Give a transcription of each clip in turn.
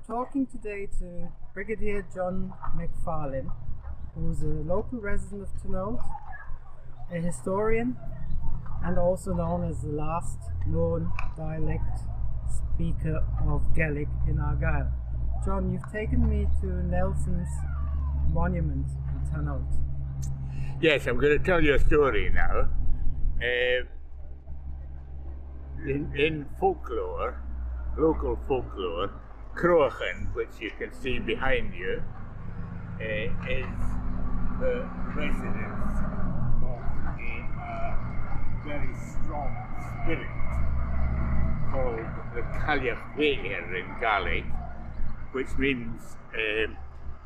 talking today to Brigadier John M Macfarlane, who's a local resident of Taynuilt, a historian, and also known as the last known dialect speaker of Gaelic in Argyll. John, you've taken me to Nelson's monument in Taynuilt. Yes, I'm going to tell you a story now. In folklore, local folklore, Croachan, which you can see behind you, is the residence of a very strong spirit called the Chailleach Bheur in Gaelic, which means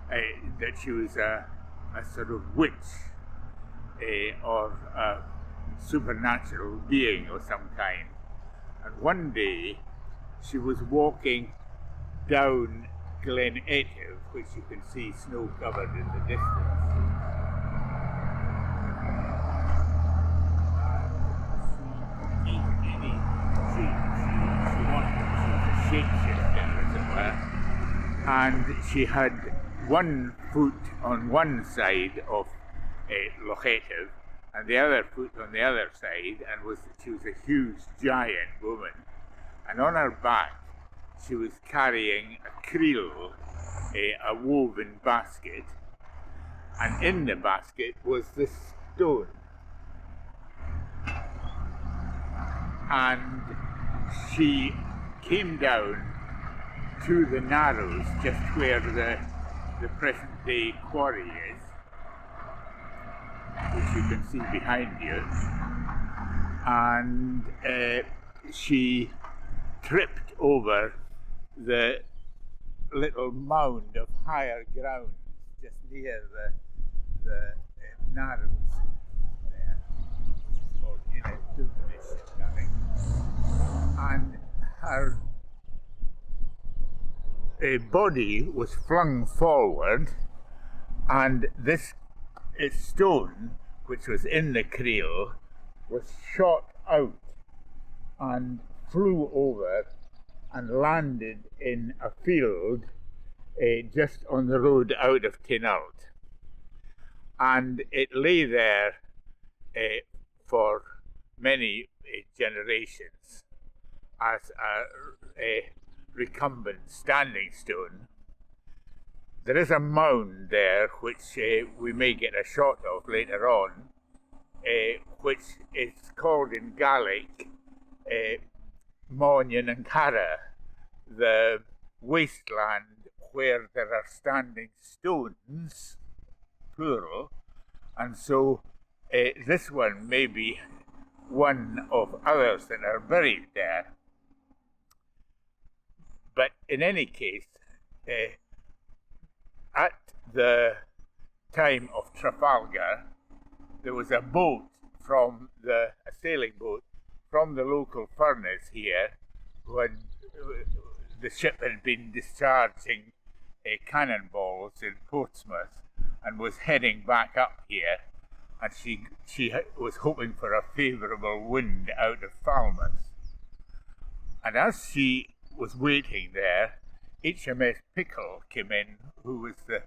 that she was a sort of witch or a supernatural being of some kind. And one day she was walking down Glen Etive, which you can see snow covered in the distance. She was a shapeshifter, as it were, and she had one foot on one side of Loch Etive and the other foot on the other side, and she was a huge giant woman, and on her back she was carrying a creel, a woven basket, and in the basket was this stone. And she came down to the narrows just where the present day quarry is, which you can see behind you, and she tripped over the little mound of higher ground just near the narrows there, which is called Uillt Taynuilt, and her body was flung forward, and this stone, which was in the creel, was shot out and flew over and landed in a field just on the road out of Taynuilt. And it lay there for many generations as a recumbent standing stone. There is a mound there which we may get a shot of later on, which is called in Gaelic Mucàrna, the wasteland where there are standing stones, plural, and so this one may be one of others that are buried there. But in any case, at the time of Trafalgar, there was a boat a sailing boat from the local furnace here, the ship had been discharging cannonballs in Portsmouth and was heading back up here, and she was hoping for a favourable wind out of Falmouth. And as she was waiting there, HMS Pickle came in, who was the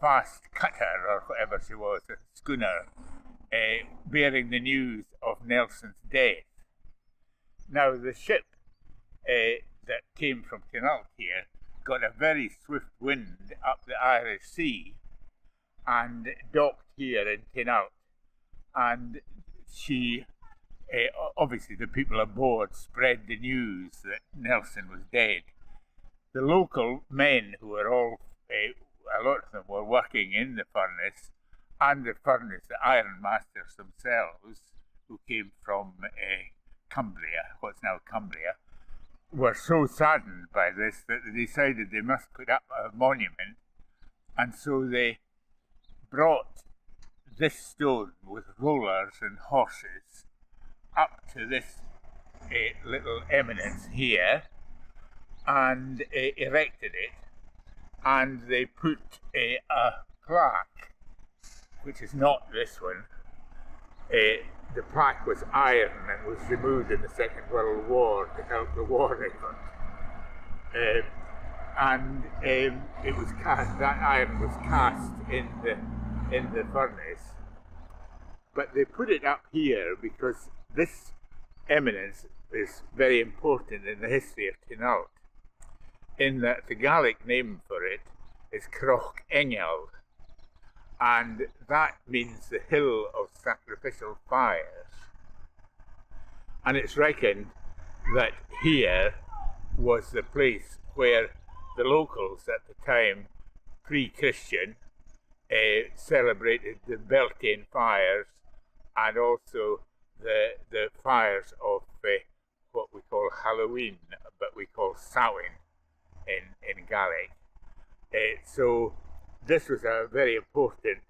fast cutter, or whatever she was, a schooner, bearing the news of Nelson's death. Now, the ship that came from Taynuilt here got a very swift wind up the Irish Sea and docked here in Taynuilt. And she, obviously the people aboard spread the news that Nelson was dead. The local men, who were all, a lot of them were working in the furnace, and the furnace, the ironmasters themselves, who came from Cumbria, what's now Cumbria, were so saddened by this that they decided they must put up a monument, and so they brought this stone with rollers and horses up to this little eminence here and erected it, and they put a plaque, which is not this one. The plaque was iron and was removed in the Second World War to help the war effort. and it was cast. That iron was cast in the furnace, but they put it up here because this eminence is very important in the history of Taynuilt, in that the Gaelic name for it is Cnoc Aingeil, and that means the hill of sacrificial fires. And it's reckoned that here was the place where the locals at the time, pre-Christian, celebrated the Beltane fires and also the fires of what we call Halloween, but we call Samhain in Gaelic. So this was a very important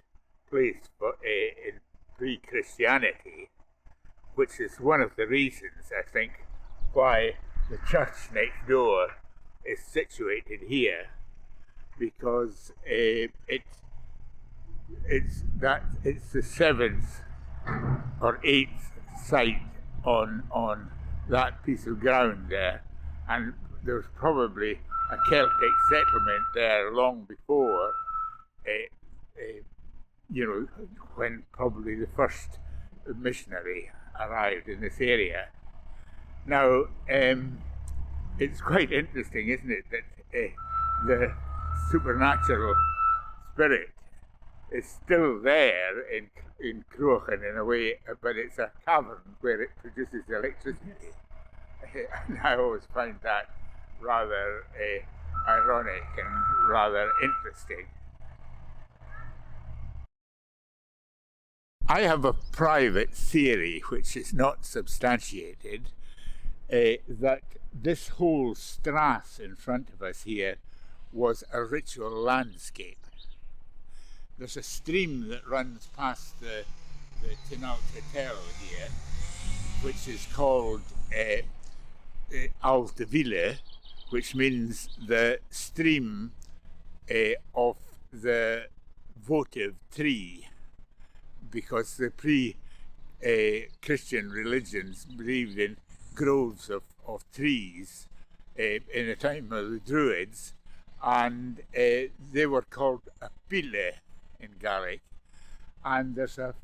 place for in pre-Christianity, which is one of the reasons, I think, why the church next door is situated here, because it's the seventh or eighth site on that piece of ground there, and there was probably a Celtic settlement there long before, when probably the first missionary arrived in this area. Now, it's quite interesting, isn't it, that the supernatural spirit is still there in Cruachan in a way, but it's a cavern where it produces electricity. And I always find that rather ironic and rather interesting. I have a private theory, which is not substantiated, that this whole strath in front of us here was a ritual landscape. There's a stream that runs past the Uillt Taynuilt here, which is called Uillt, which means the stream of the votive tree, because the pre-Christian religions believed in groves of trees in the time of the Druids, and they were called a pile in Gaelic. And there's a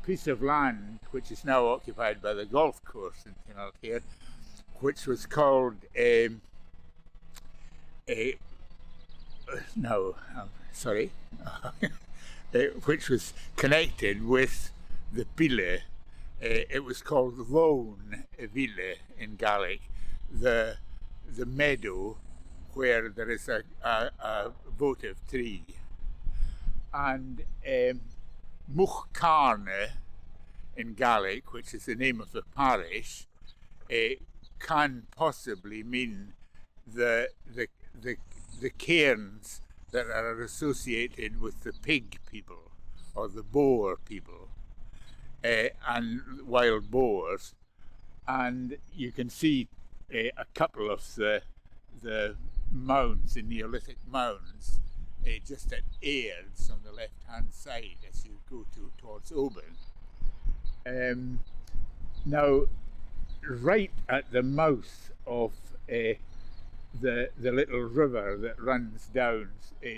piece of land which is now occupied by the golf course in Taynuilt here, which was called which was connected with the pile. It was called Lone Ville in Gaelic, the meadow where there is a votive tree. And Mucàrna in Gaelic, which is the name of the parish, can possibly mean the cairns that are associated with the pig people or the boar people and wild boars. And you can see a couple of the mounds, the Neolithic mounds, just at Airds on the left hand side as you go towards Oban. Now, right at the mouth of the little river that runs down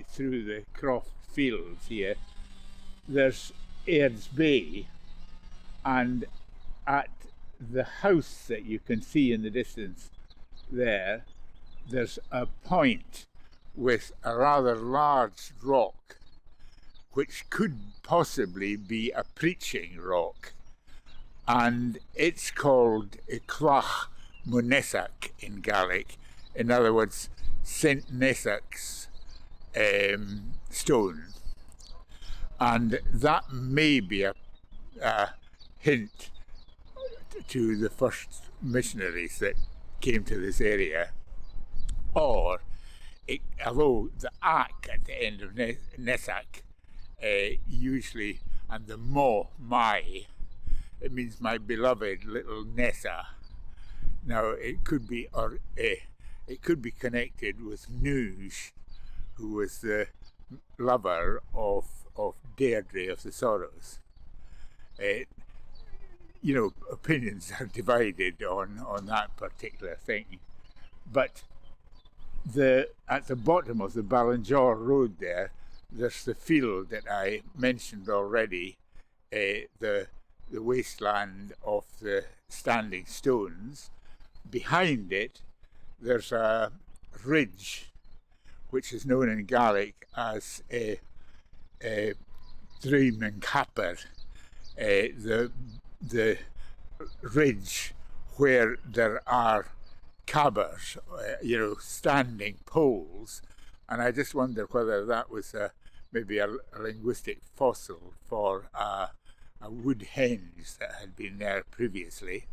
through the croft fields here, there's Airds Bay, and at the house that you can see in the distance there's a point with a rather large rock, which could possibly be a preaching rock, and it's called Cloch Munesach in Gaelic. In other words, St. Nesach's stone. And that may be a hint to the first missionaries that came to this area. Or, although the ak at the end of Nesach usually, and the my, it means my beloved little Nessa. Now, it could be connected with Nuge, who was the lover of Deirdre of the Sorrows. Opinions are divided on that particular thing, but at the bottom of the Ballinjaw Road there's the field that I mentioned already, the wasteland of the standing stones. Behind it, there's a ridge, which is known in Gaelic as a Dream and Capper, the ridge where there are cabbers, standing poles, and I just wonder whether that was maybe a linguistic fossil for a wood henge that had been there previously.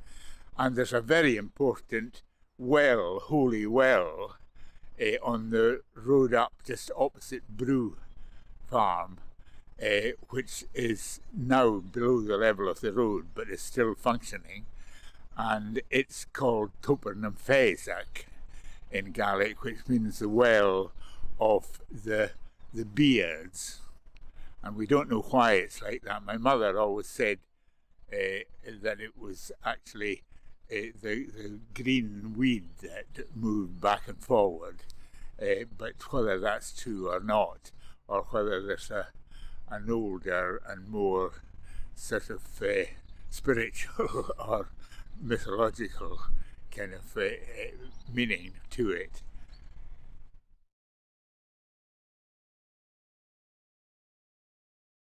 And there's a very important well, holy well, on the road up just opposite Brew Farm, which is now below the level of the road but is still functioning, and it's called Tobar Mhoire in Gaelic, which means the well of the beards, and we don't know why it's like that. My mother always said that it was actually the green weed that moved back and forward, but whether that's true or not, or whether there's an older and more sort of spiritual or mythological kind of meaning to it.